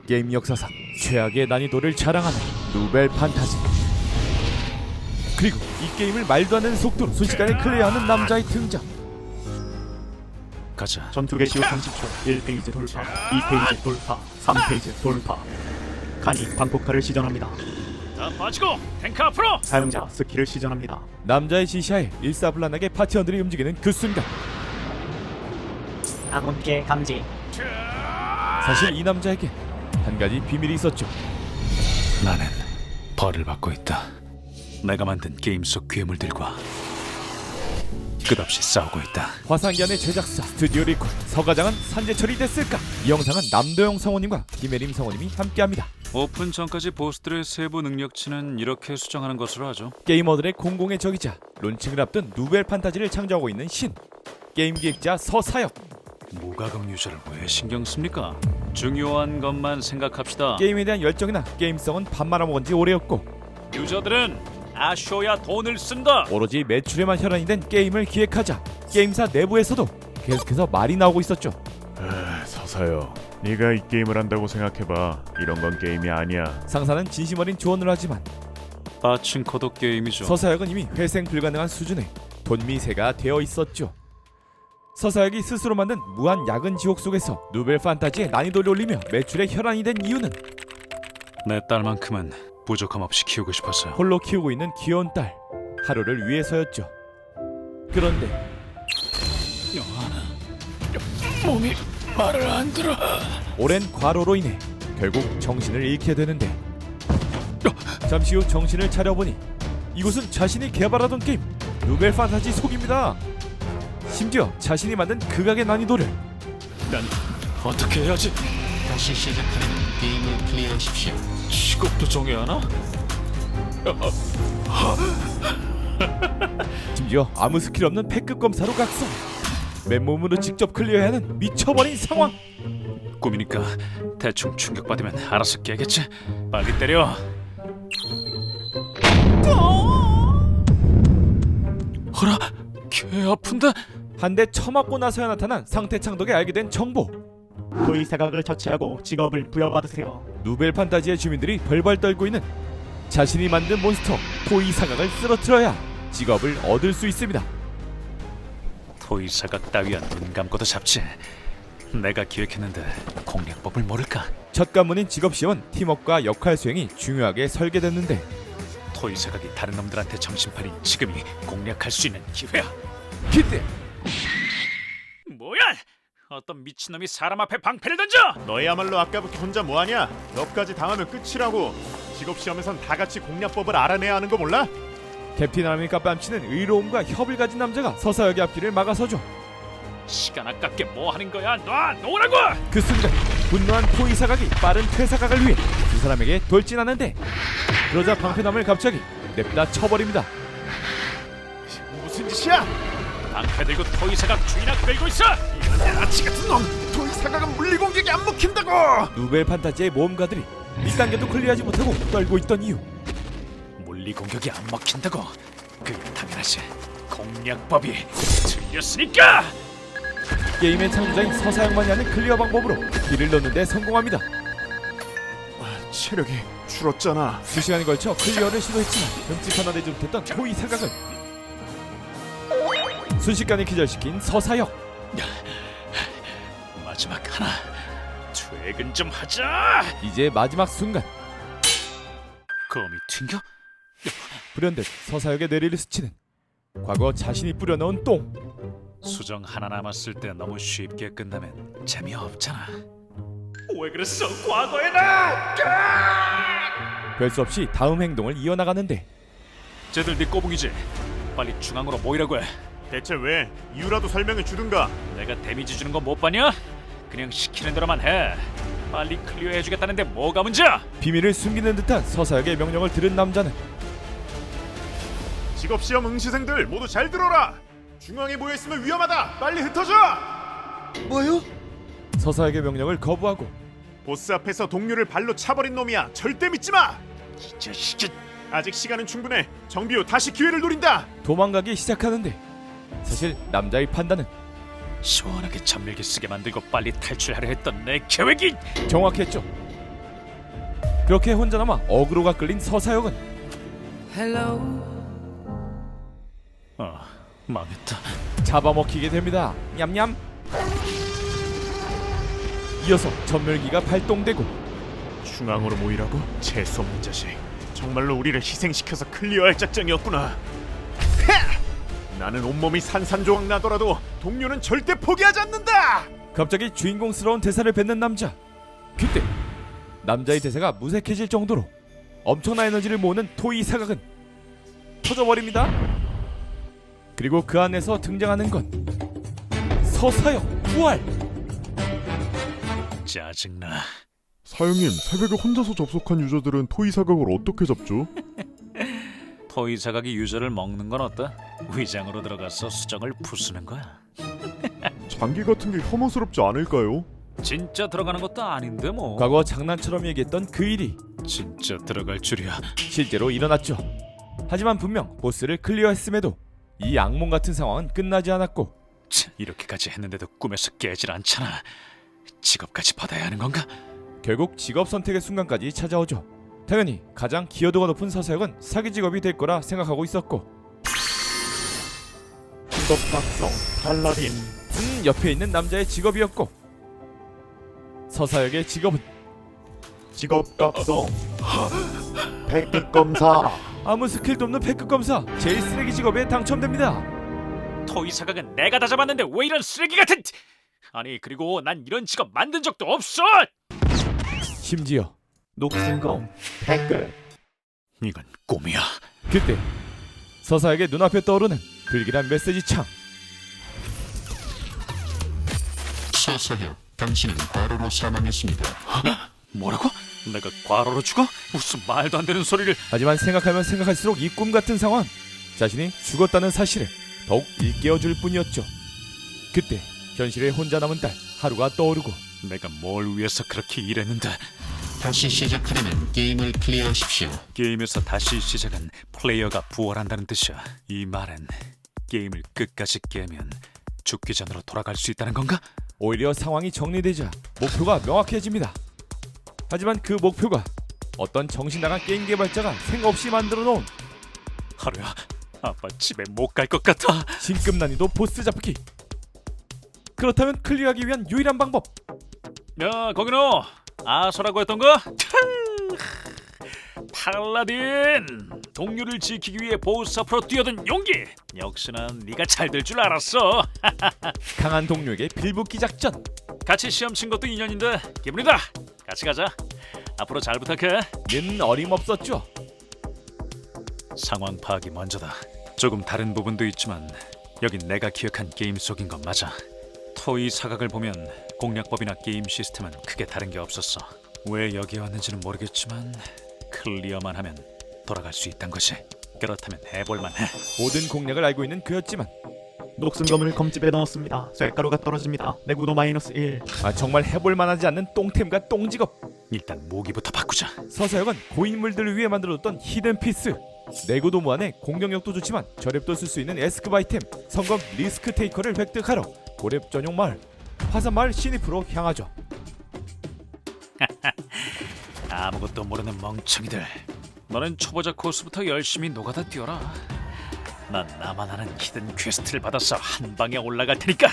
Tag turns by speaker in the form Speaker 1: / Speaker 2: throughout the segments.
Speaker 1: 게임 역사상 최악의 난이도를 자랑하는 누벨 판타지. 그리고 이 게임을 말도 안 되는 속도로 순식간에 클리어하는 남자의 등장.
Speaker 2: 가자.
Speaker 3: 전투 개시 후 30초 1페이지 돌파 2페이지 돌파 3페이지 돌파. 칸이 방폭카를 시전합니다.
Speaker 2: 다 빠지고 탱크 앞으로.
Speaker 3: 사용자 스킬을 시전합니다.
Speaker 1: 남자의 지시하에 일사불란하게 파티원들이 움직이는 그 순간,
Speaker 3: 아군께 감지.
Speaker 1: 사실 이 남자에게 한 가지 비밀이 있었죠.
Speaker 2: 나는 벌을 받고 있다. 내가 만든 게임 속 괴물들과 끝없이 싸우고 있다.
Speaker 1: 화상기한의 제작사 스튜디오 리콜 서가장은 산재철이 됐을까? 이 영상은 남도영 성우님과 김혜림 성우님이 함께합니다.
Speaker 2: 오픈 전까지 보스들의 세부 능력치는 이렇게 수정하는 것으로 하죠.
Speaker 1: 게이머들의 공공의 적이자 론칭을 앞둔 누벨 판타지를 창조하고 있는 신, 게임 기획자 서사역.
Speaker 2: 무과금 유저를 왜 신경 씁니까? 중요한 것만 생각합시다.
Speaker 1: 게임에 대한 열정이나 게임성은 밥 말아먹은 지 오래였고,
Speaker 2: 유저들은 아쉬워야 돈을 쓴다.
Speaker 1: 오로지 매출에만 혈안이 된 게임을 기획하자 게임사 내부에서도 계속해서 말이 나오고 있었죠.
Speaker 4: 서사요, 네가 이 게임을 한다고 생각해봐. 이런 건 게임이 아니야.
Speaker 1: 상사는 진심 어린 조언을 하지만
Speaker 2: 빠친코도 게임이죠.
Speaker 1: 서사역은 이미 회생 불가능한 수준의 돈미세가 되어 있었죠. 서사역이 스스로 만든 무한 야근 지옥 속에서 누벨 판타지의 난이도를 올리며 매출에 혈안이 된 이유는
Speaker 2: 내 딸만큼은 부족함 없이 키우고 싶었어요.
Speaker 1: 홀로 키우고 있는 귀여운 딸 하루를 위해서였죠. 그런데
Speaker 2: 몸이 말을 안 들어.
Speaker 1: 오랜 과로로 인해 결국 정신을 잃게 되는데, 잠시 후 정신을 차려보니 이곳은 자신이 개발하던 게임 누벨 판타지 속입니다. 심지어 자신이 만든 극악의 난이도를
Speaker 2: 난 어떻게 해야지?
Speaker 5: 다시 시작하는 게임을 클리어하십시오.
Speaker 2: 직업도 정해야 하나?
Speaker 1: 심지어 아무 스킬 없는 패급 검사로 각성, 맨몸으로 직접 클리어해야 하는 미쳐버린 상황.
Speaker 2: 꿈이니까 대충 충격받으면 알아서 깨겠지. 빨리 때려. 어라, 개 아픈데?
Speaker 1: 한 대 쳐맞고 나서야 나타난 상태창 덕에 알게 된 정보.
Speaker 3: 토이 사각을 처치하고 직업을 부여받으세요.
Speaker 1: 누벨 판타지의 주민들이 벌벌 떨고 있는 자신이 만든 몬스터 토이 사각을 쓰러뜨려야 직업을 얻을 수 있습니다.
Speaker 2: 토이 사각 따위야 눈 감고도 잡지. 내가 기획했는데 공략법을 모를까?
Speaker 1: 첫 관문인 직업 시험은 팀워크와 역할 수행이 중요하게 설계됐는데,
Speaker 2: 토이 사각이 다른 놈들한테 정신팔린 지금이 공략할 수 있는 기회야.
Speaker 1: 그때
Speaker 2: 뭐야? 어떤 미친놈이 사람 앞에 방패를 던져!
Speaker 4: 너희야말로 아까부터 혼자 뭐하냐? 너까지 당하면 끝이라고. 직업시험에선 다 같이 공략법을 알아내야 하는 거 몰라?
Speaker 1: 캡틴 아메리카 뺨치는 의로움과 협을 가진 남자가 서사역의 앞길을 막아서죠.
Speaker 2: 시간 아깝게 뭐 하는 거야? 놓으라고!
Speaker 1: 그 순간 분노한 토이 사각이 빠른 퇴사각을 위해 두 사람에게 돌진하는데, 그러자 방패남을 갑자기 냅다 쳐버립니다.
Speaker 4: 무슨 짓이야?
Speaker 2: 방패 들고 토이 사각 주인아 끌고 있어!
Speaker 4: 아치 같은 놈! 토이 사각은 물리 공격이 안 먹힌다고!
Speaker 1: 누벨 판타지의 모험가들이 1단계도 클리어하지 못하고 떨고 있던 이유,
Speaker 2: 물리 공격이 안 먹힌다고? 그게 당연하지. 공략법이 틀렸으니까!
Speaker 1: 게임의 창조자인 서사역만이 하는 클리어 방법으로 길을 넣는 데 성공합니다.
Speaker 4: 체력이 줄었잖아.
Speaker 1: 2시간에 걸쳐 클리어를 시도했지만 흠집 하나 내지 못했던 토이 사각을 순식간에 기절시킨 서사역.
Speaker 2: 마지막 하나. 퇴근 좀 하자!
Speaker 1: 이제 마지막 순간,
Speaker 2: 검이 튕겨?
Speaker 1: 불현듯 서사역의 뇌리를 스치는 과거 자신이 뿌려넣은 똥.
Speaker 2: 수정 하나 남았을 때 너무 쉽게 끝나면 재미없잖아. 왜 그랬어? 과거에다!
Speaker 1: 별 수 없이 다음 행동을 이어나가는데,
Speaker 2: 쟤들 네 꼬북이지? 빨리 중앙으로 모이라고 해.
Speaker 4: 대체 왜? 이유라도 설명해 주든가.
Speaker 2: 내가 데미지 주는 거 못 봤냐? 그냥 시키는 대로만 해. 빨리 클리어해 주겠다는데 뭐가 문제야?
Speaker 1: 비밀을 숨기는 듯한 서사역의 명령을 들은 남자는
Speaker 4: 직업시험 응시생들 모두 잘 들어라. 중앙에 모여있으면 위험하다. 빨리 흩어져.
Speaker 1: 서사역의 명령을 거부하고
Speaker 4: 보스 앞에서 동료를 발로 차버린 놈이야. 절대 믿지 마.
Speaker 2: 이 자식이.
Speaker 4: 아직 시간은 충분해. 정비 후 다시 기회를 노린다.
Speaker 1: 도망가기 시작하는데, 사실 남자의 판단은
Speaker 2: 시원하게 잠들게 쓰게 만들고 빨리 탈출하려 했던 내 계획이
Speaker 1: 정확했죠. 그렇게 혼자 남아 어그로가 끌린 서사역은
Speaker 2: 망했다.
Speaker 1: 잡아먹히게 됩니다. 냠냠. 이어서 전멸기가 발동되고
Speaker 4: 중앙으로 모이라고? 재수없는 자식. 정말로 우리를 희생시켜서 클리어할 작정이었구나. 하! 나는 온몸이 산산조각 나더라도 동료는 절대 포기하지 않는다.
Speaker 1: 갑자기 주인공스러운 대사를 뱉는 남자. 그때 남자의 대사가 무색해질 정도로 엄청난 에너지를 모으는 토이 사각은 터져버립니다. 그리고 그 안에서 등장하는 건 서사역 부활.
Speaker 2: 짜증나.
Speaker 6: 사형님, 새벽에 혼자서 접속한 유저들은 토이 사각을 어떻게 잡죠?
Speaker 2: 토이 사각이 유저를 먹는 건 어때? 위장으로 들어가서 수정을 부수는 거야.
Speaker 6: 장기 같은 게 혐오스럽지 않을까요?
Speaker 2: 진짜 들어가는 것도 아닌데 뭐.
Speaker 1: 과거 장난처럼 얘기했던 그 일이
Speaker 2: 진짜 들어갈 줄이야.
Speaker 1: 실제로 일어났죠. 하지만 분명 보스를 클리어했음에도 이 악몽 같은 상황은 끝나지 않았고
Speaker 2: 이렇게까지 했는데도 꿈에서 깨질 않잖아. 직업까지 받아야 하는 건가?
Speaker 1: 결국 직업 선택의 순간까지 찾아오죠. 당연히 가장 기여도가 높은 서사역은 사기 직업이 될 거라 생각하고 있었고
Speaker 3: 직업 각성 팔라딘.
Speaker 1: 옆에 있는 남자의 직업이었고 서사역의 직업은
Speaker 3: 직업 각성 백급 검사.
Speaker 1: 아무 스킬도 없는 패급 검사, 제일 쓰레기 직업에 당첨됩니다.
Speaker 2: 토이 사각은 내가 다 잡았는데 왜 이런 쓰레기 같은... 아니 그리고 난 이런 직업 만든 적도 없어!
Speaker 1: 심지어
Speaker 3: 녹슨검 백급.
Speaker 2: 이건 꿈이야.
Speaker 1: 그때 서사역의 눈앞에 떠오르는 불길한 메시지 창.
Speaker 5: 서사역, 당신은 과로로 사망했습니다.
Speaker 2: 뭐라고? 내가 과로로 죽어? 무슨 말도 안 되는 소리를...
Speaker 1: 하지만 생각하면 생각할수록 이 꿈 같은 상황, 자신이 죽었다는 사실을 더욱 일깨워줄 뿐이었죠. 그때 현실에 혼자 남은 딸 하루가 떠오르고
Speaker 2: 내가 뭘 위해서 그렇게 일했는데.
Speaker 5: 다시 시작하려면 게임을 클리어하십시오.
Speaker 2: 게임에서 다시 시작은 플레이어가 부활한다는 뜻이야. 이 말은 게임을 끝까지 깨면 죽기 전으로 돌아갈 수 있다는 건가?
Speaker 1: 오히려 상황이 정리되자 목표가 명확해집니다. 하지만 그 목표가 어떤 정신나간 게임 개발자가 생각 없이 만들어 놓은
Speaker 2: 하루야, 아빠 집에 못 갈 것 같아.
Speaker 1: 신급 난이도 보스 잡기. 그렇다면 클리어하기 위한 유일한 방법.
Speaker 2: 야, 거기 너 아서라고 했던 거? 팔라딘! 동료를 지키기 위해 보스 앞으로 뛰어든 용기! 역시나 네가 잘 될 줄 알았어.
Speaker 1: 강한 동료에게 빌붙기 작전.
Speaker 2: 같이 시험 친 것도 인연인데 기분이다. 같이 가자. 앞으로 잘 부탁해.
Speaker 1: 는 어림없었죠.
Speaker 2: 상황 파악이 먼저다. 조금 다른 부분도 있지만 여긴 내가 기억한 게임 속인 건 맞아. 토이 사각을 보면 공략법이나 게임 시스템은 크게 다른 게 없었어. 왜 여기 왔는지는 모르겠지만 클리어만 하면 돌아갈 수 있단 것이. 그렇다면 해볼만 해.
Speaker 1: 모든 공략을 알고 있는 그였지만
Speaker 3: 녹슨검을 검집에 넣었습니다. 쇳가루가 떨어집니다. 내구도 -1.
Speaker 1: 정말 해볼만하지 않는 똥템과 똥직업.
Speaker 2: 일단 무기부터 바꾸자.
Speaker 1: 서사역은 고인물들을 위해 만들어뒀던 히든피스. 내구도 무한에 공격력도 좋지만 저랩도 쓸 수 있는 S급 아이템 성검 리스크 테이커를 획득하러 고렙 전용 마을 화산마을 시니프로 향하죠.
Speaker 2: 아무것도 모르는 멍청이들. 너는 초보자 코스부터 열심히 노가다 뛰어라. 난 나만 아는 히든 퀘스트를 받아서 한 방에 올라갈 테니까.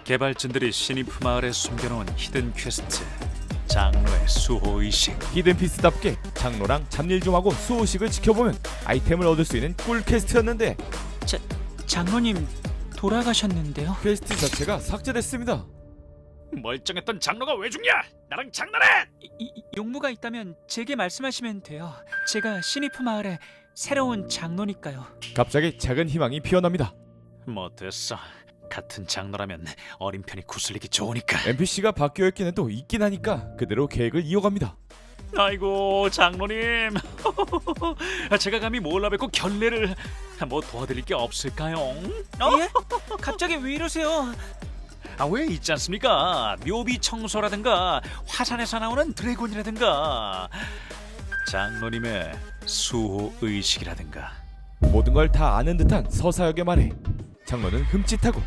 Speaker 2: 개발진들이 시니프 마을에 숨겨놓은 히든 퀘스트, 장로의 수호의식.
Speaker 1: 히든피스답게 장로랑 잡일 좀 하고 수호식을 지켜보면 아이템을 얻을 수 있는 꿀 퀘스트였는데
Speaker 7: 장로님 돌아가셨는데요.
Speaker 1: 퀘스트 자체가 삭제됐습니다.
Speaker 2: 멀쩡했던 장로가 왜 죽냐? 나랑 장난해?
Speaker 7: 용무가 있다면 제게 말씀하시면 돼요. 제가 시니프 마을의 새로운 장로니까요.
Speaker 1: 갑자기 작은 희망이 피어납니다.
Speaker 2: 뭐 됐어. 같은 장로라면 어린 편이 구슬리기 좋으니까.
Speaker 1: NPC가 바뀌어 있긴 해도 있긴 하니까 그대로 계획을 이어갑니다.
Speaker 2: 아이고 장로님. 제가 감히 몰라뵙고 결례를. 뭐 도와드릴 게 없을까요?
Speaker 7: 예? 갑자기 왜 이러세요?
Speaker 2: 왜 있지 않습니까? 묘비 청소라든가 화산에서 나오는 드래곤이라든가 장로님의 수호 의식이라든가.
Speaker 1: 모든 걸 다 아는 듯한 서사역의 말에 장로는 흠칫하고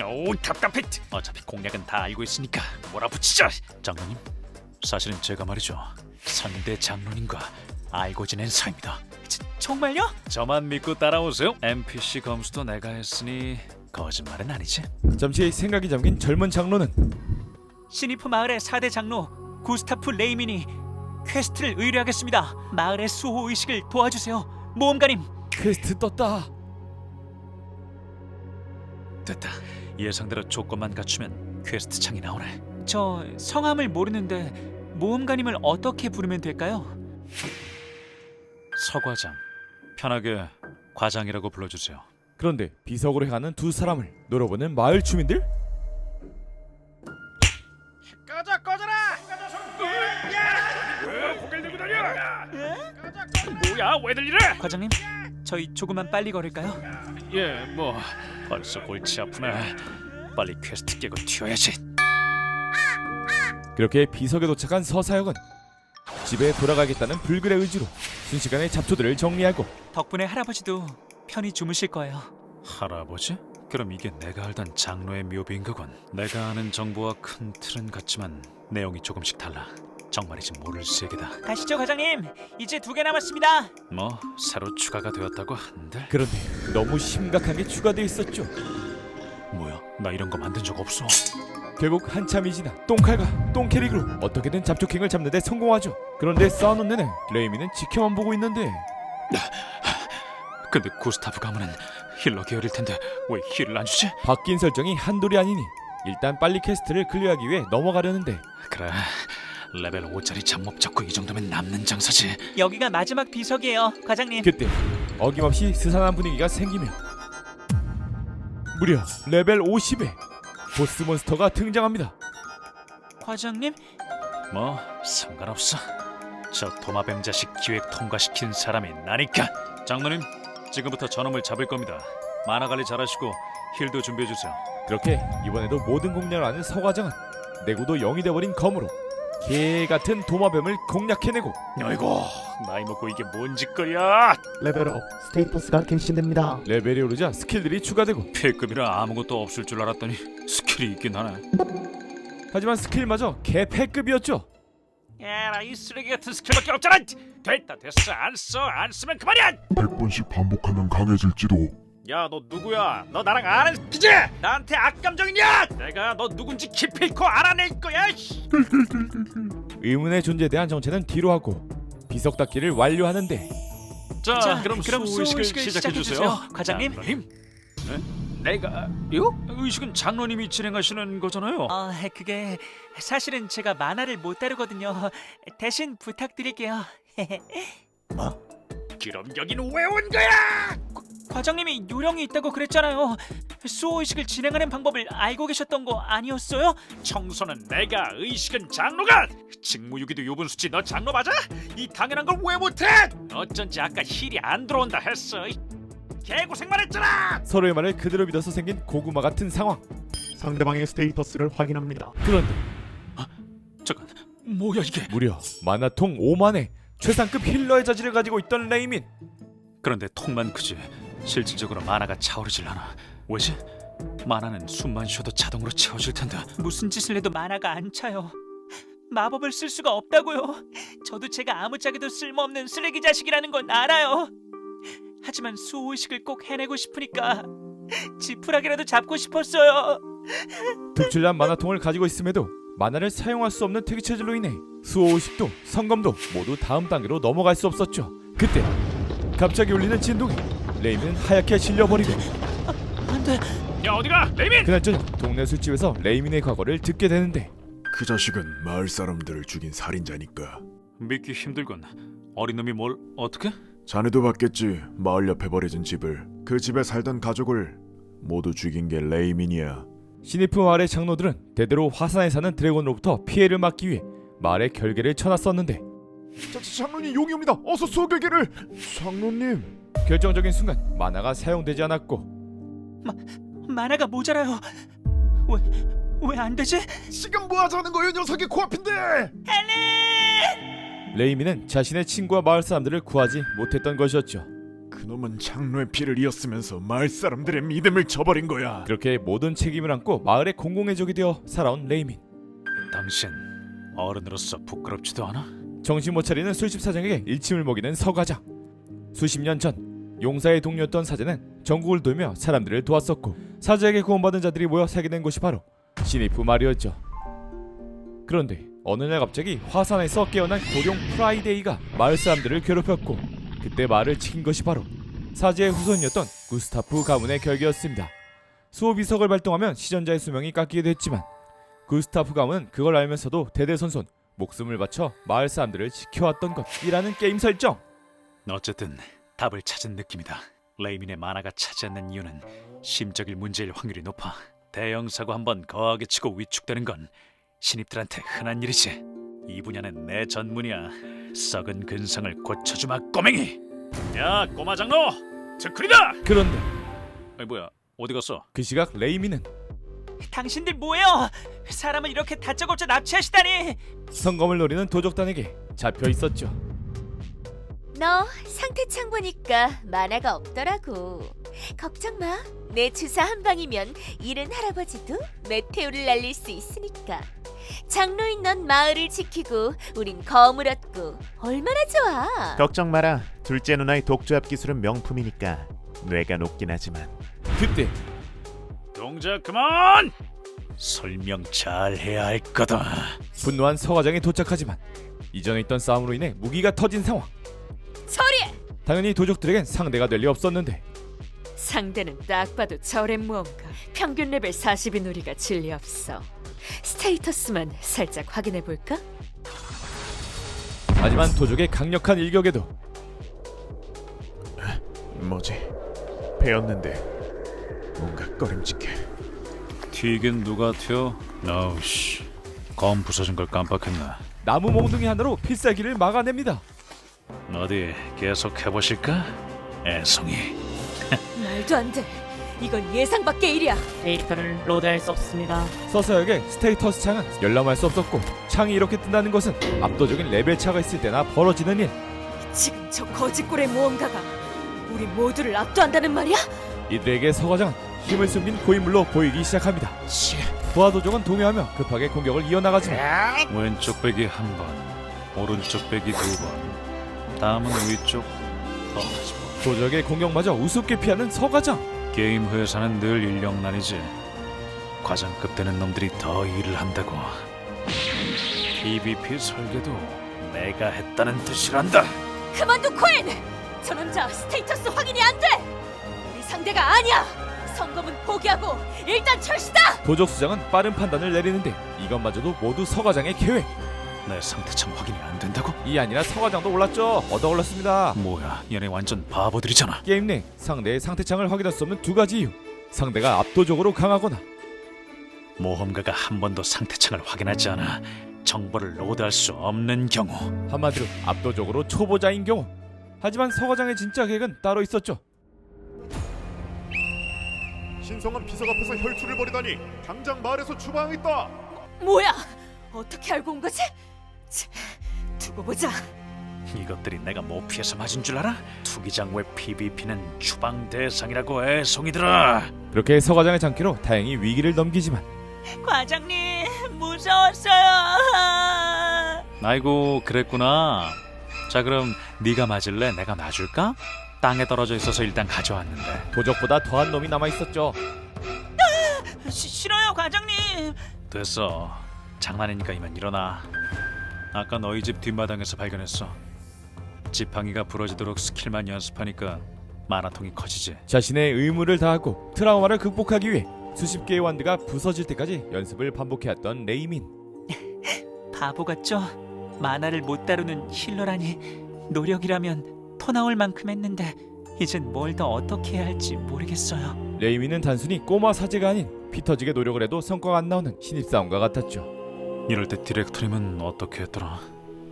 Speaker 2: 오 답답해. 어차피 공략은 다 알고 있으니까 몰아붙이자. 장로님, 사실은 제가 말이죠, 선대 장로님과 알고 지낸 사이입니다.
Speaker 7: 정말요?
Speaker 2: 저만 믿고 따라오세요. NPC 검수도 내가 했으니 거짓말은 아니지.
Speaker 1: 잠시 생각이 잠긴 젊은 장로는
Speaker 7: 시니프 마을의 4대 장로 구스타프 레이민이 퀘스트를 의뢰하겠습니다. 마을의 수호 의식을 도와주세요. 모험가님.
Speaker 1: 퀘스트 떴다.
Speaker 2: 됐다. 예상대로 조건만 갖추면 퀘스트 창이 나오네.
Speaker 7: 저 성함을 모르는데 모험가님을 어떻게 부르면 될까요?
Speaker 2: 서과장, 편하게 과장이라고 불러주세요.
Speaker 1: 그런데 비석으로 향하는 두 사람을 노려보는 마을 주민들?
Speaker 2: 뭐야, 왜들 이래?
Speaker 7: 과장님, 저희 조금만 빨리 걸을까요?
Speaker 2: 예, 뭐 벌써 골치 아프네. 빨리 퀘스트 깨고 튀어야지.
Speaker 1: 그렇게 비석에 도착한 서사역은 집에 돌아가겠다는 불길의 의지로 순식간에 잡초들을 정리하고
Speaker 7: 덕분에 할아버지도 편히 주무실 거예요.
Speaker 2: 할아버지? 그럼 이게 내가 알던 장로의 묘비인 거군. 내가 아는 정보와 큰 틀은 같지만 내용이 조금씩 달라. 정말이지 모를 세계다.
Speaker 7: 가시죠, 과장님. 이제 2개 남았습니다.
Speaker 2: 뭐 새로 추가가 되었다고 한들.
Speaker 1: 그런데 너무 심각한 게 추가되어 있었죠.
Speaker 2: 뭐야, 나 이런 거 만든 적 없어.
Speaker 1: 결국 한참이 지나 똥칼과 똥캐릭으로 어떻게든 잡초킹을 잡는 데 성공하죠. 그런데 쌓아놓은 내내 레이미는 지켜만 보고 있는데
Speaker 2: 근데 구스타프 가문은 힐러 계열일 텐데 왜 힐을 안 주지?
Speaker 1: 바뀐 설정이 한둘이 아니니 일단 빨리 퀘스트를 클리어하기 위해 넘어가려는데
Speaker 2: 그래, 레벨 5짜리 잡몹 잡고 이 정도면 남는 장사지.
Speaker 7: 여기가 마지막 비석이에요, 과장님.
Speaker 1: 그때 어김없이 스산한 분위기가 생기며 무려 레벨 50의 보스 몬스터가 등장합니다.
Speaker 7: 과장님?
Speaker 2: 뭐 상관없어. 저 도마뱀 자식 기획 통과시킨 사람이 나니까. 장로님, 지금부터 저놈을 잡을 겁니다. 만화 관리 잘하시고 힐도 준비해 주세요.
Speaker 1: 그렇게 이번에도 모든 공략을 아는 서과장은 내구도 0이 돼버린 검으로 개 같은 도마뱀을 공략해내고
Speaker 2: 아이고, 나이 먹고 이게 뭔 짓거리야.
Speaker 3: 레벨업 스테이터스가 갱신됩니다.
Speaker 1: 레벨이 오르자 스킬들이 추가되고
Speaker 2: 패급이라 아무것도 없을 줄 알았더니 스킬이 있긴 하네.
Speaker 1: 하지만 스킬마저 개 패급이었죠.
Speaker 2: 야라, 이 쓰레기 같은 스킬밖에 없잖아. 됐다, 됐어. 안 쓰면 그만이야.
Speaker 6: 100번씩 반복하면 강해질지도.
Speaker 2: 야, 너 누구야? 너 나랑 아는 끼지? 나한테 악감정이냐? 내가 너 누군지 기필코 알아낼 거야.
Speaker 1: 의문의 존재에 대한 정체는 뒤로 하고 비석 닫기를 완료하는데
Speaker 2: 자, 그럼
Speaker 7: 수호
Speaker 2: 수의식을
Speaker 7: 의식을
Speaker 2: 시작해 주세요.
Speaker 7: 시작해주세요, 과장님.
Speaker 2: 장로님? 네? 내가요? 의식은 장로님이 진행하시는 거잖아요.
Speaker 7: 그게 사실은 제가 만화를 못 다루거든요. 대신 부탁드릴게요.
Speaker 2: 그럼 여기는 왜 온 거야?
Speaker 7: 과장님이 요령이 있다고 그랬잖아요. 수호 의식을 진행하는 방법을 알고 계셨던 거 아니었어요?
Speaker 2: 청소는 내가, 의식은 장로가. 직무유기도 요분수지. 너 장로 맞아? 이 당연한 걸 왜 못해? 어쩐지 아까 힐이 안 들어온다 했어. 개고생만 했잖아.
Speaker 1: 서로의 말을 그대로 믿어서 생긴 고구마 같은 상황.
Speaker 3: 상대방의 스테이터스를 확인합니다.
Speaker 1: 그런데
Speaker 2: 잠깐, 뭐야 이게?
Speaker 1: 무려 만화통 5만의 최상급 힐러의 자질을 가지고 있던 레이민.
Speaker 2: 그런데 통만 크지 실질적으로 만화가 차오르질 않아. 왜지? 만화는 숨만 쉬어도 자동으로 채워질 텐데.
Speaker 7: 무슨 짓을 해도 만화가 안 차요. 마법을 쓸 수가 없다고요. 저도 제가 아무짝에도 쓸모없는 쓰레기 자식이라는 건 알아요. 하지만 수호 의식을 꼭 해내고 싶으니까 지푸라기라도 잡고 싶었어요.
Speaker 1: 특출난 만화통을 가지고 있음에도 만화를 사용할 수 없는 특이 체질로 인해 수호의식도 성검도 모두 다음 단계로 넘어갈 수 없었죠. 그때 갑자기 울리는 진동에 레이민은 하얗게 질려버리고
Speaker 7: 안돼.
Speaker 2: 야, 어디가? 레이민!
Speaker 1: 그날 저녁 동네 술집에서 레이민의 과거를 듣게 되는데
Speaker 6: 그 자식은 마을 사람들을 죽인 살인자니까.
Speaker 2: 믿기 힘들군. 어린 놈이 뭘 어떻게?
Speaker 6: 자네도 봤겠지. 마을 옆에 버려진 집을. 그 집에 살던 가족을 모두 죽인 게 레이민이야.
Speaker 1: 시니프 마을의 장로들은 대대로 화산에 사는 드래곤으로부터 피해를 막기 위해 마을에 결계를 쳐놨었는데
Speaker 6: 장로님 용이옵니다. 어서 수호결계를. 장로님.
Speaker 1: 결정적인 순간 만화가 사용되지 않았고
Speaker 7: 만화가 모자라요. 왜 안 되지?
Speaker 6: 지금 뭐 하자는 거예요, 녀석이 코앞인데.
Speaker 1: 레이민은 자신의 친구와 마을 사람들을 구하지 못했던 것이었죠.
Speaker 6: 그놈은 장로의 피를 이었으면서 마을 사람들의 믿음을 저버린 거야.
Speaker 1: 그렇게 모든 책임을 안고 마을의 공공의 적이 되어 살아온 레이민.
Speaker 2: 당신 어른으로서 부끄럽지도 않아?
Speaker 1: 정신 못 차리는 술집 사장에게 일침을 먹이는 서과장. 수십 년 전 용사의 동료였던 사제는 전국을 돌며 사람들을 도왔었고 사제에게 구원받은 자들이 모여 살게 된 곳이 바로 시니프 마을이었죠. 그런데 어느 날 갑자기 화산에서 깨어난 고룡 프라이데이가 마을 사람들을 괴롭혔고 그때 마을을 지킨 것이 바로 사제의 후손이었던 구스타프 가문의 결계였습니다. 수호비석을 발동하면 시전자의 수명이 깎이게 됐지만 구스타프 가문은 그걸 알면서도 대대손손 목숨을 바쳐 마을 사람들을 지켜왔던 것이라는 게임 설정.
Speaker 2: 어쨌든 답을 찾은 느낌이다. 레이민의 만화가 차지 않는 이유는 심적일 문제일 확률이 높아. 대형 사고 한번 거하게 치고 위축되는 건 신입들한테 흔한 일이지. 이 분야는 내 전문이야. 썩은 근성을 고쳐주마 꼬맹이. 야 꼬마 장로 특훈이다.
Speaker 1: 그런데
Speaker 2: 아니 뭐야 어디 갔어?
Speaker 1: 그 시각 레이민은
Speaker 7: 당신들 뭐예요? 사람을 이렇게 다짜고짜 납치하시다니.
Speaker 1: 성검을 노리는 도적단에게 잡혀 있었죠.
Speaker 8: 너 상태창 보니까 만화가 없더라고. 걱정 마. 내 주사 한 방이면 잃은 할아버지도 메테오를 날릴 수 있으니까. 장로인 넌 마을을 지키고 우린 검을 얻고 얼마나 좋아.
Speaker 4: 걱정 마라. 둘째 누나의 독조합 기술은 명품이니까 뇌가 높긴 하지만.
Speaker 1: 그때
Speaker 2: 동작 그만. 설명 잘 해야 할 거다.
Speaker 1: 분노한 서과장이 도착하지만 이전에 있던 싸움으로 인해 무기가 터진 상황.
Speaker 8: 처리해.
Speaker 1: 당연히 도적들에겐 상대가 될 리 없었는데
Speaker 9: 상대는 딱 봐도 저렴 무언가. 평균 레벨 40인 우리가 진리 없어. 스테이터스만 살짝 확인해 볼까?
Speaker 1: 하지만 도적의 강력한 일격에도
Speaker 4: 뭐지? 배웠는데 뭔가 꺼림칙해.
Speaker 2: 튀긴 누가 튀어? 아우씨 검 부서진 걸 깜빡했나.
Speaker 1: 나무 몽둥이 하나로 필살기를 막아냅니다.
Speaker 2: 어디 계속 해보실까? 애송이.
Speaker 9: 말도 안 돼. 이건 예상 밖의 일이야.
Speaker 10: 데이터를 로드할 수 없습니다.
Speaker 1: 서서역의 스테이터스 창은 열람할 수 없었고 창이 이렇게 뜬다는 것은 압도적인 레벨 차가 있을 때나 벌어지는 일.
Speaker 9: 지금 저 거짓골의 무언가가 우리 모두를 압도한다는 말이야?
Speaker 1: 이들에게 서과장은 힘을 숨긴 고인물로 보이기 시작합니다. 부하 도적은 동요하며 급하게 공격을 이어나가지만
Speaker 2: 왼쪽 배기 한 번, 오른쪽 배기 두 번, 다음은 위쪽.
Speaker 1: 도적의 공격마저 우습게 피하는 서과장.
Speaker 2: 게임 회사는 늘 인력난이지. 과장급 되는 놈들이 더 일을 한다고. PVP 설계도 내가 했다는 뜻이란다.
Speaker 9: 그만둬 코인! 저 남자 스테이터스 확인이 안 돼! 우리 상대가 아니야! 성검은 포기하고 일단 철시다!
Speaker 1: 도적 수장은 빠른 판단을 내리는데 이것마저도 모두 서과장의 계획.
Speaker 2: 내 상태참 확인이 안 된다고?
Speaker 1: 이 아니라 서과장도 올랐죠. 얻어 걸렸습니다.
Speaker 2: 뭐야 얘네 완전 바보들이잖아.
Speaker 1: 게임 내 상대의 상태창을 확인할 수 없는 두 가지 이유. 상대가 압도적으로 강하거나
Speaker 2: 모험가가 한 번도 상태창을 확인하지 않아 정보를 로드할 수 없는 경우.
Speaker 1: 한마디로 압도적으로 초보자인 경우. 하지만 서과장의 진짜 계획은 따로 있었죠.
Speaker 6: 신성한 비석 앞에서 혈투를 벌이다니 당장 마을에서 추방하겠다.
Speaker 9: 뭐야? 어떻게 알고 온 거지? 두고 보자.
Speaker 2: 이것들이 내가 못 피해서 맞은 줄 알아? 투기장 외 PVP는 추방 대상이라고 애송이들아.
Speaker 1: 그렇게 서과장의 장기로 다행히 위기를 넘기지만
Speaker 7: 과장님 무서웠어요.
Speaker 2: 아이고 그랬구나. 자 그럼 네가 맞을래? 내가 놔줄까? 땅에 떨어져 있어서 일단 가져왔는데.
Speaker 1: 도적보다 더한 놈이 남아있었죠.
Speaker 7: 싫어요 과장님.
Speaker 2: 됐어. 장난이니까 이만 일어나. 아까 너희 집 뒷마당에서 발견했어. 지팡이가 부러지도록 스킬만 연습하니까 마라통이 커지지.
Speaker 1: 자신의 의무를 다하고 트라우마를 극복하기 위해 수십 개의 완드가 부서질 때까지 연습을 반복해왔던 레이민.
Speaker 7: 바보 같죠? 만화를 못 다루는 힐러라니. 노력이라면 터 나올 만큼 했는데 이젠 뭘 더 어떻게 해야 할지 모르겠어요.
Speaker 1: 레이민은 단순히 꼬마 사제가 아닌 피 터지게 노력을 해도 성과가 안 나오는 신입사원과 같았죠.
Speaker 2: 이럴 때 디렉터님은 어떻게 했더라?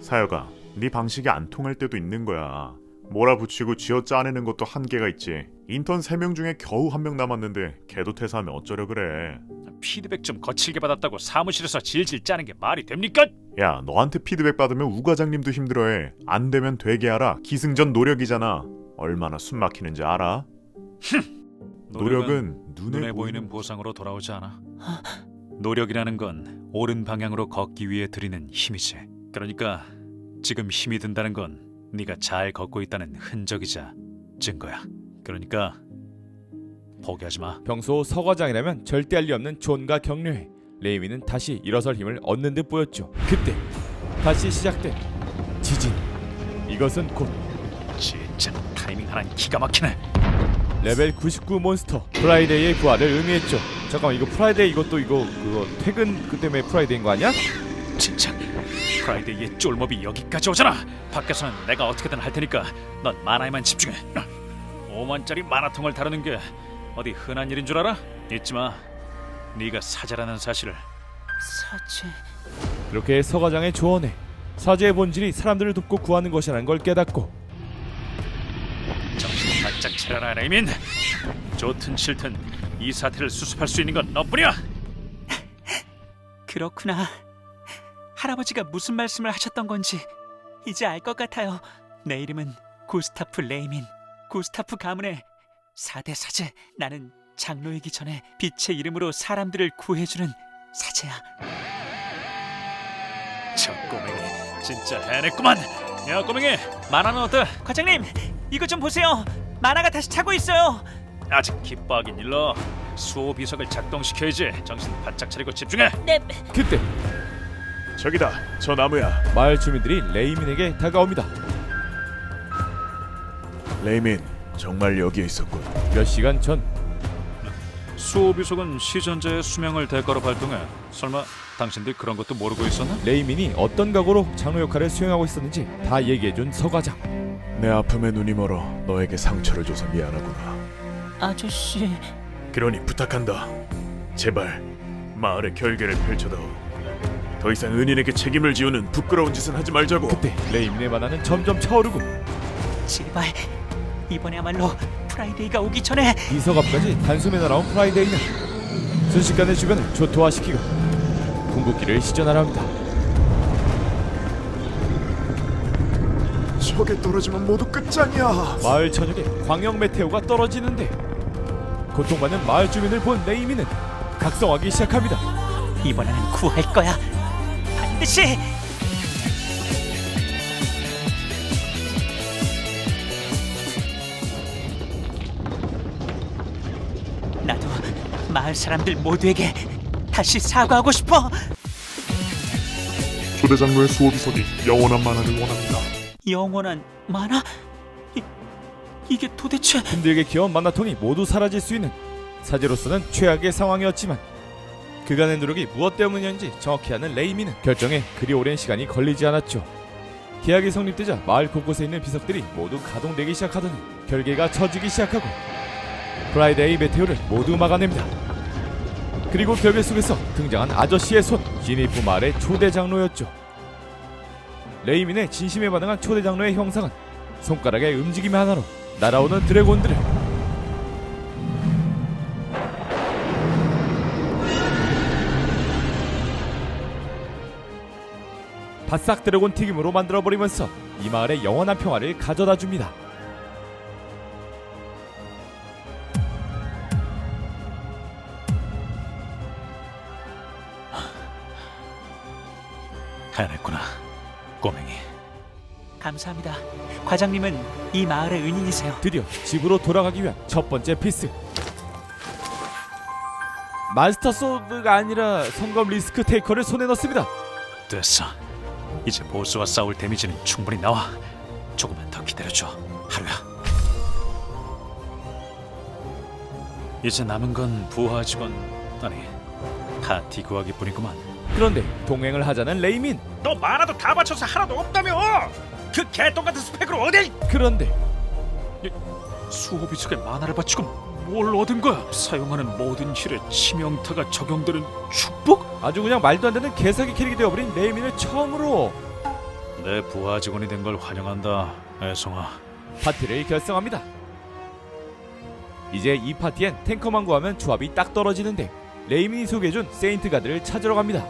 Speaker 6: 사여가 네 방식이 안 통할 때도 있는 거야. 몰아붙이고 쥐어짜내는 것도 한계가 있지. 인턴 3명 중에 겨우 1명 남았는데 걔도 퇴사하면 어쩌려 그래.
Speaker 2: 피드백 좀 거칠게 받았다고 사무실에서 질질 짜는 게 말이 됩니까?
Speaker 6: 야 너한테 피드백 받으면 우 과장님도 힘들어해. 안 되면 되게 하라. 기승전 노력이잖아. 얼마나 숨막히는지 알아? 노력은
Speaker 2: 눈에 보이는 보상으로 돌아오지 않아. 노력이라는 건 옳은 방향으로 걷기 위해 들이는 힘이지. 그러니까 지금 힘이 든다는 건 네가 잘 걷고 있다는 흔적이자 증거야. 그러니까 포기하지 마.
Speaker 1: 평소 서과장이라면 절대 할 리 없는 존과 격려해 레이미는 다시 일어설 힘을 얻는 듯 보였죠. 그때 다시 시작된 지진. 이것은 곧
Speaker 2: 진짜 타이밍 하나는 기가 막히네.
Speaker 1: 레벨 99 몬스터 프라이데이의 부활을 의미했죠. 잠깐만, 이거 프라이데이 이것도 그거 퇴근 그 때문에 프라이데이인 거 아니야?
Speaker 2: 진짜 프라이데이의 쫄몹이 여기까지 오잖아. 밖에서는 내가 어떻게든 할 테니까 넌 만화에만 집중해. 5만짜리 만화통을 다루는 게 어디 흔한 일인 줄 알아? 잊지 마. 네가 사제라는 사실을.
Speaker 7: 사제.
Speaker 1: 그렇게 서과장의 조언에 사제의 본질이 사람들을 돕고 구하는 것이라는 걸 깨닫고
Speaker 2: 정신 바짝 차려라 레이민. 좋든 싫든 이 사태를 수습할 수 있는 건 너뿐이야.
Speaker 7: 그렇구나. 할아버지가 무슨 말씀을 하셨던 건지 이제 알 것 같아요. 내 이름은 구스타프 레이민. 구스타프 가문의 4대 사제. 나는 장로이기 전에 빛의 이름으로 사람들을 구해주는 사제야.
Speaker 2: 저 꼬맹이 진짜 해냈구만. 야 꼬맹이, 만화는 어때?
Speaker 7: 과장님, 이거 좀 보세요. 만화가 다시 차고 있어요.
Speaker 2: 아직 기뻐하긴 일러. 수호 비석을 작동시켜야지. 정신 바짝 차리고 집중해.
Speaker 8: 네.
Speaker 1: 그때
Speaker 6: 저기다, 저 나무야.
Speaker 1: 마을 주민들이 레이민에게 다가옵니다.
Speaker 6: 레이민, 정말 여기에 있었군.
Speaker 1: 몇 시간 전
Speaker 2: 수호 비석은 시전자의 수명을 대가로 발동해. 설마 당신들 그런 것도 모르고 있었나?
Speaker 1: 레이민이 어떤 각오로 장로 역할을 수행하고 있었는지 다 얘기해준 서과장.
Speaker 6: 내 아픔에 눈이 멀어 너에게 상처를 줘서 미안하구나.
Speaker 7: 아저씨.
Speaker 6: 그러니 부탁한다. 제발 마을의 결계를 펼쳐다오. 더 이상 은인에게 책임을 지우는 부끄러운 짓은 하지 말자고.
Speaker 1: 그때 레이민의 만화는 점점 차오르고
Speaker 7: 제발 이번에야말로 프라이데이가 오기 전에.
Speaker 1: 이석 앞까지 단숨에 날아온 프라이데이는 순식간에 주변을 초토화시키고 궁극기를 시전하려 합니다.
Speaker 6: 저게 떨어지면 모두 끝장이야.
Speaker 1: 마을 전역에 광역 메테오가 떨어지는데 고통받는 마을 주민을 본 레이민은 각성하기 시작합니다.
Speaker 7: 이번에는 구할 거야. 반드시. 나도 마을 사람들 모두에게 다시 사과하고 싶어.
Speaker 6: 초대장로의 수호비석이 영원한 만화를 원합니다.
Speaker 7: 영원한 만화? 이게 도대체.
Speaker 1: 힘들게 키워온 만화통이 모두 사라질 수 있는 사제로서는 최악의 상황이었지만 그간의 노력이 무엇 때문이었는지 정확히 아는 레이민은 결정에 그리 오랜 시간이 걸리지 않았죠. 계약이 성립되자 마을 곳곳에 있는 비석들이 모두 가동되기 시작하더니 결계가 처지기 시작하고 프라이데이 메테오를 모두 막아냅니다. 그리고 결계 속에서 등장한 아저씨의 손, 지니프 마을의 초대 장로였죠. 레이민의 진심에 반응한 초대 장로의 형상은 손가락의 움직임 하나로 날아오는 드래곤들을 바싹 드래곤 튀김으로 만들어버리면서 이 마을의 영원한 평화를 가져다 줍니다.
Speaker 2: 해냈구나 꼬맹이.
Speaker 7: 감사합니다. 과장님은 이 마을의 은인이세요.
Speaker 1: 드디어 집으로 돌아가기 위한 첫 번째 피스. 마스터 소드가 아니라 성검 리스크 테이커를 손에 넣습니다.
Speaker 2: 됐어. 이제 보스와 싸울 데미지는 충분히 나와. 조금만 더 기다려줘 하루야. 이제 남은 건 부하 직원 아니 파티 구하기뿐이구만.
Speaker 1: 그런데 동행을 하자는 레이민.
Speaker 4: 너 만화도 다 맞춰서 하나도 없다며. 그 개똥 같은 스펙으로 어딜?
Speaker 1: 그런데
Speaker 2: 수호 비석에 만화를 바치고 뭘 얻은 거야? 사용하는 모든 힐에 치명타가 적용되는 축복?
Speaker 1: 아주 그냥 말도 안 되는 개사기 캐릭이 되어버린 레이민을 처음으로
Speaker 2: 내 부하 직원이 된 걸 환영한다 애송아.
Speaker 1: 파티를 결성합니다. 이제 이 파티엔 탱커만 구하면 조합이 딱 떨어지는데 레이민이 소개해준 세인트 가드를 찾으러 갑니다.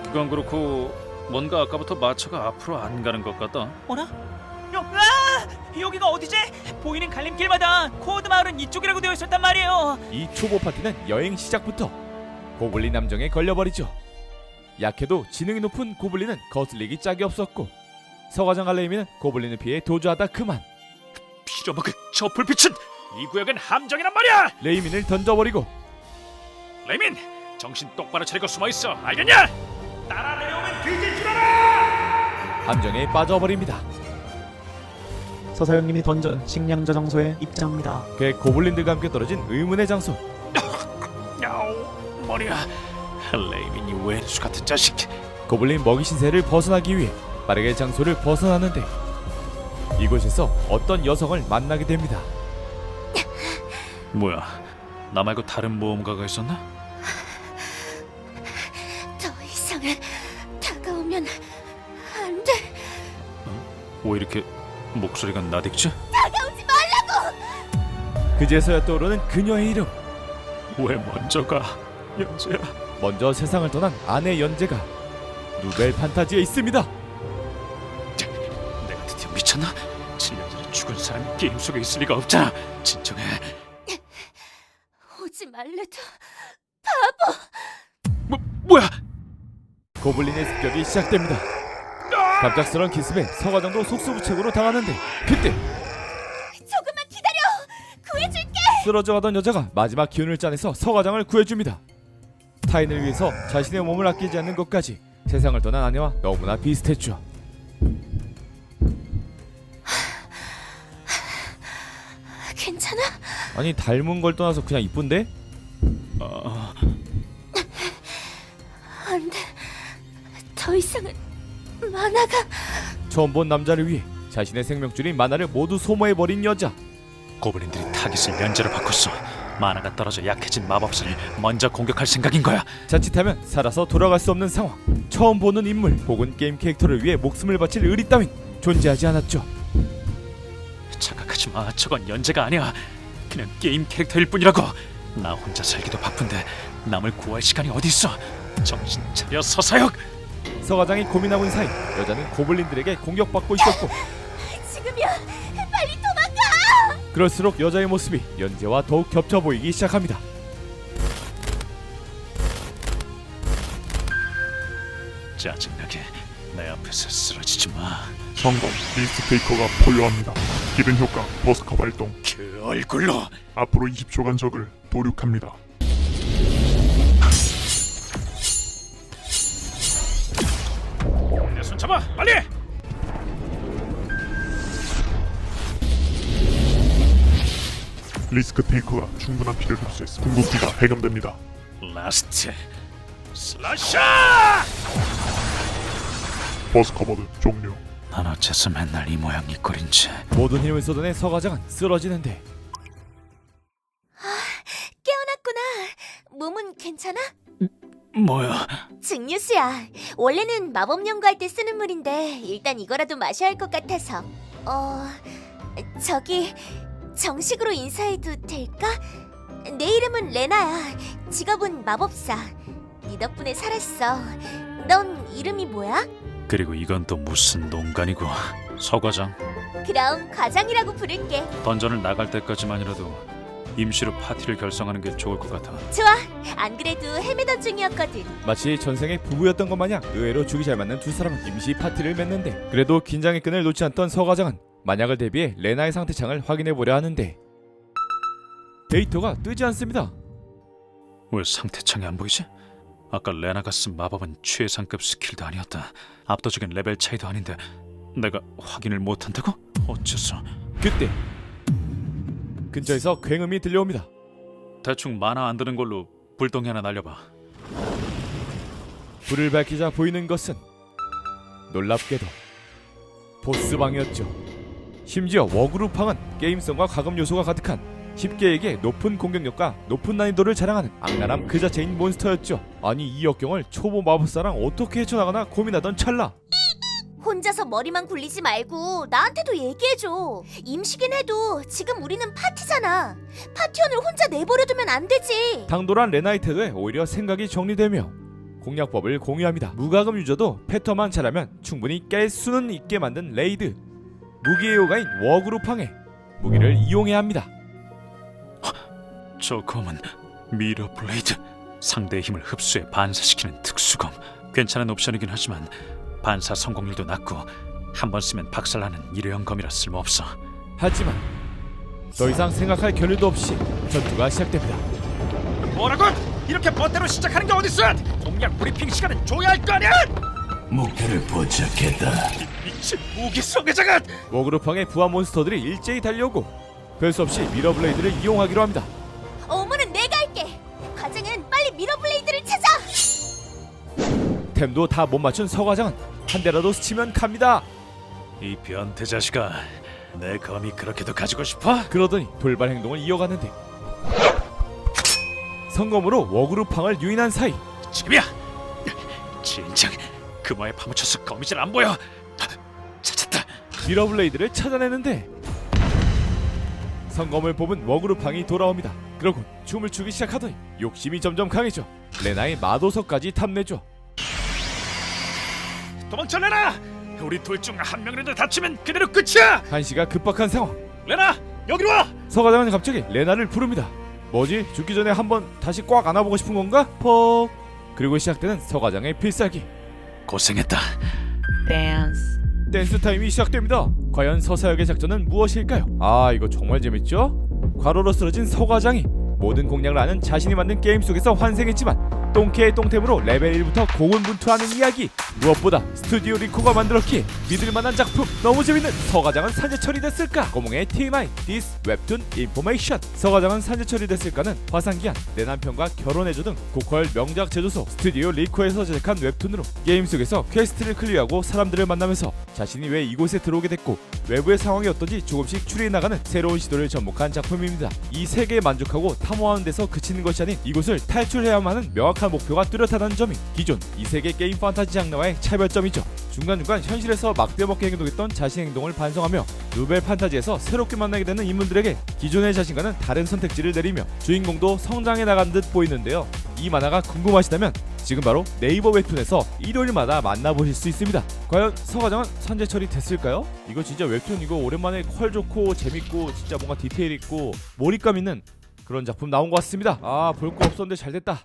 Speaker 2: 그건 그렇고 뭔가 아까부터 마차가 앞으로 안 가는 것 같다.
Speaker 7: 어라? 아! 여기가 어디지? 보이는 갈림길마다 코어드 마을은 이쪽이라고 되어 있었단 말이에요.
Speaker 1: 이 초보 파티는 여행 시작부터 고블린 함정에 걸려버리죠. 약해도 지능이 높은 고블린은 거슬리기 짝이 없었고 서과장 갈레이미는 고블린을 피해 도주하다 그만.
Speaker 2: 빌어먹을 저 불빛은 이 구역은 함정이란 말이야.
Speaker 1: 레이민을 던져버리고
Speaker 2: 레이민, 정신 똑바로 차리고 숨어있어. 알겠냐? 따라 내려오면 뒤질 줄 알아.
Speaker 1: 함정에 빠져버립니다.
Speaker 3: 서사형님이 던전 식량저 장소에 입장합니다.
Speaker 1: 그의 고블린들과 함께 떨어진 의문의 장소.
Speaker 2: 야우, 머리야. 레이민이 왼수 같은 자식.
Speaker 1: 고블린 먹이 신세를 벗어나기 위해 빠르게 장소를 벗어나는데 이곳에서 어떤 여성을 만나게 됩니다.
Speaker 2: 뭐야? 나 말고 다른 모험가가 있었나?
Speaker 8: 더 이상은 다가오면 안 돼.
Speaker 2: 왜 이렇게 목소리가 나딕지?
Speaker 8: 다가오지 말라고.
Speaker 1: 그제서야 떠오르는 그녀의 이름.
Speaker 2: 왜 먼저 가? 연재야.
Speaker 1: 먼저 세상을 떠난 아내 연재가 누벨 판타지에 있습니다.
Speaker 2: 내가 드디어 미쳤나? 7년 전에 죽은 사람이 게임 속에 있을 리가 없잖아. 진정해.
Speaker 8: 오지 말래도.
Speaker 2: 뭐야?
Speaker 1: 고블린의 습격이 시작됩니다. 갑작스런 기습에 서과장도 속수무책으로 당하는데 그때
Speaker 8: 조금만 기다려. 구해줄게.
Speaker 1: 쓰러져가던 여자가 마지막 기운을 짜내서 서과장을 구해줍니다. 타인을 위해서 자신의 몸을 아끼지 않는 것까지 세상을 떠난 아내와 너무나 비슷했죠.
Speaker 8: 괜찮아?
Speaker 1: 아니 닮은 걸 떠나서 그냥 이쁜데?
Speaker 8: 안 돼. 더 이상은 만화가.
Speaker 1: 처음 본 남자를 위해 자신의 생명줄인 만화를 모두 소모해버린 여자.
Speaker 2: 고블린들이 타깃을 연재로 바꿨어. 만화가 떨어져 약해진 마법사를 먼저 공격할 생각인 거야.
Speaker 1: 자칫하면 살아서 돌아갈 수 없는 상황. 처음 보는 인물 혹은 게임 캐릭터를 위해 목숨을 바칠 의리 따윈 존재하지 않았죠.
Speaker 2: 착각하지 마. 저건 연재가 아니야. 그냥 게임 캐릭터일 뿐이라고. 나 혼자 살기도 바쁜데 남을 구할 시간이 어디 있어. 정신 차려 서사역.
Speaker 1: 서과장이 고민하고 있는 사이 여자는 고블린들에게 공격받고 있었고
Speaker 8: 지금이야. 빨리 도망가.
Speaker 1: 그럴수록 여자의 모습이 연재와 더욱 겹쳐 보이기 시작합니다.
Speaker 2: 짜증나게 내 앞에서 쓰러지지 마.
Speaker 6: 성공. 리스테이커가 포효합니다. 기른 효과 버스커 발동.
Speaker 2: 그 얼굴로.
Speaker 6: 앞으로 20초간 적을 도륙합니다.
Speaker 2: 내 손 잡아 빨리.
Speaker 6: 리스크 테이커가 충분한 피를 흡수해서 궁극기가 해금됩니다.
Speaker 2: 라스트 슬래셔.
Speaker 6: 버스커 모드 종료.
Speaker 2: 난 어째서 맨날 이 모양 이 꼴인지.
Speaker 1: 모든 힘을 쏟아낸 서과장은 쓰러지는데
Speaker 8: 깨어났구나. 몸은 괜찮아?
Speaker 2: 뭐야?
Speaker 8: 증류수야. 원래는 마법 연구할 때 쓰는 물인데 일단 이거라도 마셔야 할 것 같아서. 저기 정식으로 인사해도 될까? 내 이름은 레나야. 직업은 마법사. 네 덕분에 살았어. 넌 이름이 뭐야?
Speaker 2: 그리고 이건 또 무슨 농간이고. 서과장.
Speaker 8: 그럼 과장이라고 부를게.
Speaker 2: 던전을 나갈 때까지만이라도 임시로 파티를 결성하는 게 좋을 것 같아.
Speaker 8: 좋아. 안 그래도 헤매던 중이었거든.
Speaker 1: 마치 전생의 부부였던 것 마냥 의외로 죽이 잘 맞는 두 사람은 임시 파티를 맺는데 그래도 긴장의 끈을 놓지 않던 서과장은 만약을 대비해 레나의 상태창을 확인해보려 하는데 데이터가 뜨지 않습니다.
Speaker 2: 왜 상태창이 안 보이지? 아까 레나가 쓴 마법은 최상급 스킬도 아니었다. 압도적인 레벨 차이도 아닌데 내가 확인을 못한다고? 어째서?
Speaker 1: 그때 근처에서 굉음이 들려옵니다.
Speaker 2: 대충 만화 안 드는 걸로 불덩이 하나 날려봐.
Speaker 1: 불을 밝히자 보이는 것은 놀랍게도 보스방이었죠. 심지어 워그룹팡은 게임성과 가금 요소가 가득한 쉽게에게 높은 공격력과 높은 난이도를 자랑하는 악랄함 그 자체인 몬스터였죠. 아니 이 역경을 초보 마법사랑 어떻게 헤쳐나가나 고민하던 찰나
Speaker 8: 혼자서 머리만 굴리지 말고 나한테도 얘기해줘. 임시긴 해도 지금 우리는 파티잖아. 파티원을 혼자 내버려두면 안 되지.
Speaker 1: 당돌한 레나의 태도에 오히려 생각이 정리되며 공략법을 공유합니다. 무과금 유저도 패턴만 잘하면 충분히 깰 수는 있게 만든 레이드. 무기의 요가인 워그룹팡에 무기를 이용해야 합니다.
Speaker 2: 저 검은 미러 블레이드. 상대의 힘을 흡수해 반사시키는 특수검. 괜찮은 옵션이긴 하지만 반사 성공률도 낮고 한 번 쓰면 박살나는 일회용 검이라 쓸모없어.
Speaker 1: 하지만 더 이상 생각할 겨를도 없이 전투가 시작됩니다.
Speaker 7: 뭐라고? 이렇게 멋대로 시작하는 게 어딨어? 공략 브리핑 시간은 줘야 할 거 아니야?
Speaker 11: 목표를 포착했다.
Speaker 7: 미친 무기 성애자가!
Speaker 1: 워그룹팡의 부하 몬스터들이 일제히 달려오고 별 수 없이 미러블레이드를 이용하기로 합니다.
Speaker 8: 업무는 내가 할게. 과장은 빨리 미러블레이드를 찾아.
Speaker 1: 템도 다 못 맞춘 서과장은 한 대라도 스치면 갑니다.
Speaker 2: 이 변태 자식아, 내 검이 그렇게도 가지고 싶어?
Speaker 1: 그러더니 돌발 행동을 이어가는데 성검으로 워그룹팡을 유인한 사이
Speaker 2: 지금이야! 진작 금화에 파묻혀서 검이 잘 안 보여. 찾았다.
Speaker 1: 미러블레이드를 찾아내는데 성검을 뽑은 워그룹팡이 돌아옵니다. 그러고 춤을 추기 시작하더니 욕심이 점점 강해져 레나의 마도석까지 탐내죠.
Speaker 2: 도망쳐 레나! 우리 둘 중 한 명이라도 다치면 그대로 끝이야!
Speaker 1: 한시가 급박한 상황.
Speaker 2: 레나! 여기로 와!
Speaker 1: 서과장은 갑자기 레나를 부릅니다. 뭐지? 죽기 전에 한번 다시 꽉 안아보고 싶은 건가? 퍽. 그리고 시작되는 서과장의 필살기.
Speaker 2: 고생했다.
Speaker 10: 댄스.
Speaker 1: 댄스 타임이 시작됩니다. 과연 서사역의 작전은 무엇일까요? 아, 이거 정말 재밌죠? 과로로 쓰러진 서과장이 모든 공략을 아는 자신이 만든 게임 속에서 환생했지만 똥캐의 똥템으로 레벨 1부터 고군분투하는 이야기. 무엇보다 스튜디오 리코가 만들었기에 믿을만한 작품. 너무 재밌는 서과장은 산재 처리됐을까? 꼬몽의 TMI This Webtoon Information. 서과장은 산재 처리됐을까는 화상기한 내 남편과 결혼해줘 등 고퀄 명작 제조소 스튜디오 리코에서 제작한 웹툰으로 게임 속에서 퀘스트를 클리어하고 사람들을 만나면서 자신이 왜 이곳에 들어오게 됐고 외부의 상황이 어떤지 조금씩 추리해 나가는 새로운 시도를 접목한 작품입니다. 이 세계에 만족하고 탐험하는 데서 그치는 것이 아닌 이곳을 탈출해야만 하는 명확한 목표가 뚜렷하다는 점이 기존 이 세계 게임 판타지 장르와의 차별점이죠. 중간중간 현실에서 막대먹게 행동했던 자신의 행동을 반성하며 노벨 판타지에서 새롭게 만나게 되는 인물들에게 기존의 자신과는 다른 선택지를 내리며 주인공도 성장해 나간 듯 보이는데요. 이 만화가 궁금하시다면 지금 바로 네이버 웹툰에서 일요일마다 만나보실 수 있습니다. 과연 서과장은 산재 처리됐을까요? 이거 진짜 웹툰 이거 오랜만에 퀄 좋고 재밌고 진짜 뭔가 디테일 있고 몰입감 있는 그런 작품 나온 것 같습니다. 아, 볼 거 없었는데 잘 됐다.